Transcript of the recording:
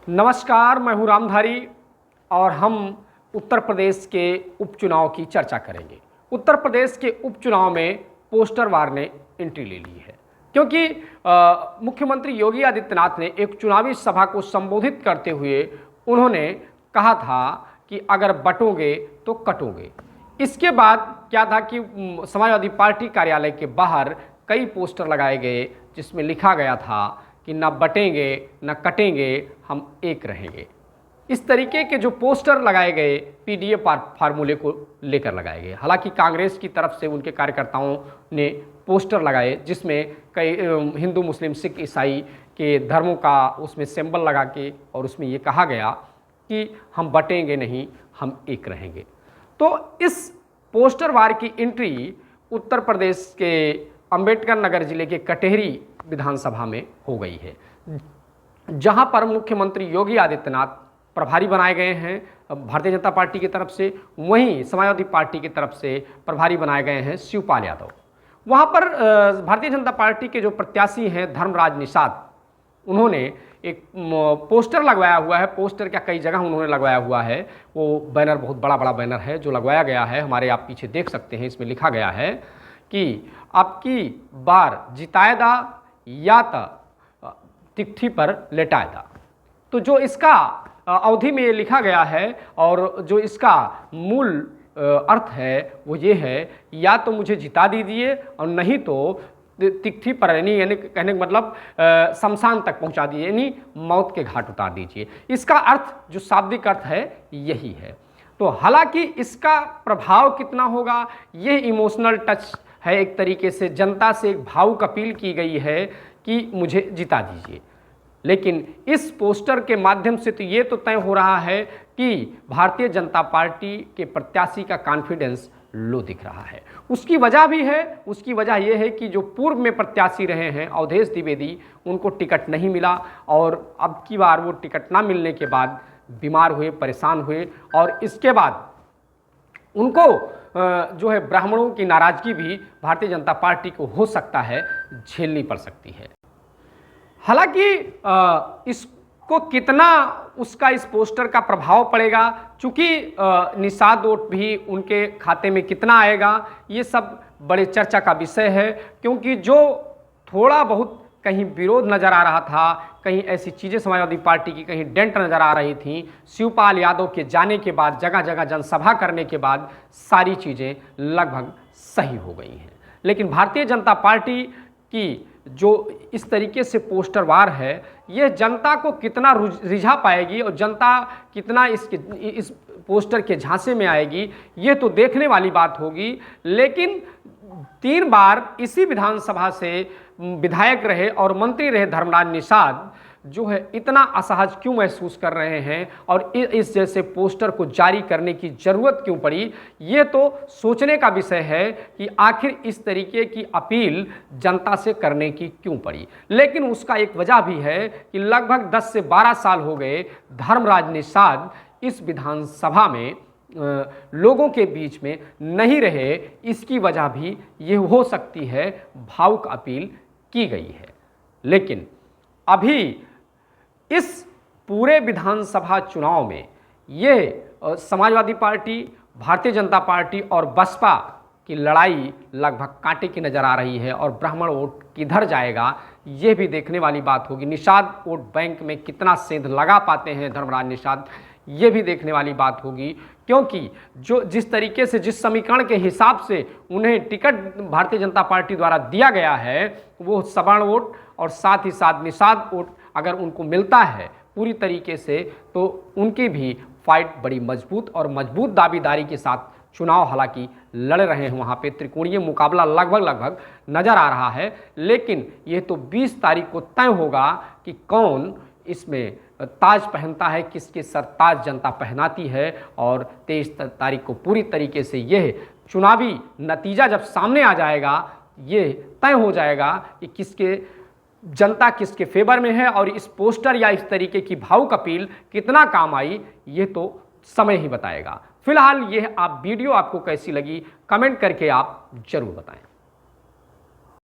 नमस्कार, मैं हूं रामधारी और हम उत्तर प्रदेश के उपचुनाव की चर्चा करेंगे। उत्तर प्रदेश के उपचुनाव में पोस्टर वार ने एंट्री ले ली है क्योंकि मुख्यमंत्री योगी आदित्यनाथ ने एक चुनावी सभा को संबोधित करते हुए उन्होंने कहा था कि अगर बटोगे तो कटोगे। इसके बाद क्या था कि समाजवादी पार्टी कार्यालय के बाहर कई पोस्टर लगाए गए जिसमें लिखा गया था कि न बटेंगे न कटेंगे, हम एक रहेंगे। इस तरीके के जो पोस्टर लगाए गए पीडीए फार्मूले को लेकर लगाए गए। हालांकि कांग्रेस की तरफ से उनके कार्यकर्ताओं ने पोस्टर लगाए जिसमें कई हिंदू, मुस्लिम, सिख, ईसाई के धर्मों का उसमें सिंबल लगा के और उसमें ये कहा गया कि हम बटेंगे नहीं, हम एक रहेंगे। तो इस पोस्टर वार की एंट्री उत्तर प्रदेश के अंबेडकर नगर जिले के कटेहरी विधानसभा में हो गई है, जहां पर मुख्यमंत्री योगी आदित्यनाथ प्रभारी बनाए गए हैं भारतीय जनता पार्टी की तरफ से। वहीं समाजवादी पार्टी की तरफ से प्रभारी बनाए गए हैं शिवपाल यादव। वहां पर भारतीय जनता पार्टी के जो प्रत्याशी हैं धर्मराज निषाद, उन्होंने एक पोस्टर लगवाया हुआ है। पोस्टर क्या, कई जगह उन्होंने लगवाया हुआ है। वो बैनर बहुत बड़ा बड़ा बैनर है जो लगवाया गया है, हमारे आप पीछे देख सकते हैं। इसमें लिखा गया है कि आपकी बार जिताएदा या तिकठी पर लेटाएदा। तो जो इसका अवधि में ये लिखा गया है और जो इसका मूल अर्थ है वो ये है, या तो मुझे जिता दीजिए और नहीं तो तिकठी पर यानी कहने का मतलब शमशान तक पहुंचा दीजिए, यानी मौत के घाट उतार दीजिए। इसका अर्थ जो शाब्दिक अर्थ है यही है। तो हालांकि इसका प्रभाव कितना होगा, ये इमोशनल टच है। एक तरीके से जनता से एक भावुक अपील की गई है कि मुझे जिता दीजिए। लेकिन इस पोस्टर के माध्यम से तो ये तो तय हो रहा है कि भारतीय जनता पार्टी के प्रत्याशी का कॉन्फिडेंस लो दिख रहा है। उसकी वजह भी है, उसकी वजह यह है कि जो पूर्व में प्रत्याशी रहे हैं अवधेश द्विवेदी, उनको टिकट नहीं मिला और अब की बार वो टिकट ना मिलने के बाद बीमार हुए, परेशान हुए और इसके बाद उनको जो है ब्राह्मणों की नाराजगी भी भारतीय जनता पार्टी को हो सकता है झेलनी पड़ सकती है। हालांकि इसको कितना उसका इस पोस्टर का प्रभाव पड़ेगा, चूंकि निषाद वोट भी उनके खाते में कितना आएगा, ये सब बड़े चर्चा का विषय है। क्योंकि जो थोड़ा बहुत कहीं विरोध नज़र आ रहा था, कहीं ऐसी चीज़ें समाजवादी पार्टी की कहीं डेंट नज़र आ रही थी, शिवपाल यादव के जाने के बाद, जगह जगह जनसभा करने के बाद सारी चीज़ें लगभग सही हो गई हैं। लेकिन भारतीय जनता पार्टी की जो इस तरीके से पोस्टर वार है, ये जनता को कितना रिझा पाएगी और जनता कितना इस पोस्टर के झांसे में आएगी, ये तो देखने वाली बात होगी। लेकिन 3 बार इसी विधानसभा से विधायक रहे और मंत्री रहे धर्मराज निषाद जो है इतना असहज क्यों महसूस कर रहे हैं और इस जैसे पोस्टर को जारी करने की ज़रूरत क्यों पड़ी, ये तो सोचने का विषय है कि आखिर इस तरीके की अपील जनता से करने की क्यों पड़ी। लेकिन उसका एक वजह भी है कि लगभग 10 से 12 साल हो गए धर्मराज निषाद इस विधानसभा में लोगों के बीच में नहीं रहे। इसकी वजह भी ये हो सकती है, भावुक अपील की गई है। लेकिन अभी इस पूरे विधानसभा चुनाव में ये समाजवादी पार्टी, भारतीय जनता पार्टी और बसपा की लड़ाई लगभग कांटे की नज़र आ रही है और ब्राह्मण वोट किधर जाएगा ये भी देखने वाली बात होगी। निषाद वोट बैंक में कितना सेंध लगा पाते हैं धर्मराज निषाद, ये भी देखने वाली बात होगी। क्योंकि जो जिस तरीके से, जिस समीकरण के हिसाब से उन्हें टिकट भारतीय जनता पार्टी द्वारा दिया गया है, वो सवर्ण वोट और साथ ही साथ निषाद वोट अगर उनको मिलता है पूरी तरीके से, तो उनकी भी फाइट बड़ी मजबूत और मजबूत दावेदारी के साथ चुनाव हालांकि लड़ रहे हैं। वहाँ पे त्रिकोणीय मुकाबला लगभग नज़र आ रहा है। लेकिन ये तो 20 तारीख को तय होगा कि कौन इसमें ताज पहनता है, किसके सर ताज जनता पहनाती है। और 23 तारीख को पूरी तरीके से यह चुनावी नतीजा जब सामने आ जाएगा, ये तय हो जाएगा कि किसके जनता किसके फेवर में है और इस पोस्टर या इस तरीके की भावुक अपील कितना काम आई, ये तो समय ही बताएगा। फिलहाल यह वीडियो आपको कैसी लगी कमेंट करके आप जरूर बताएं।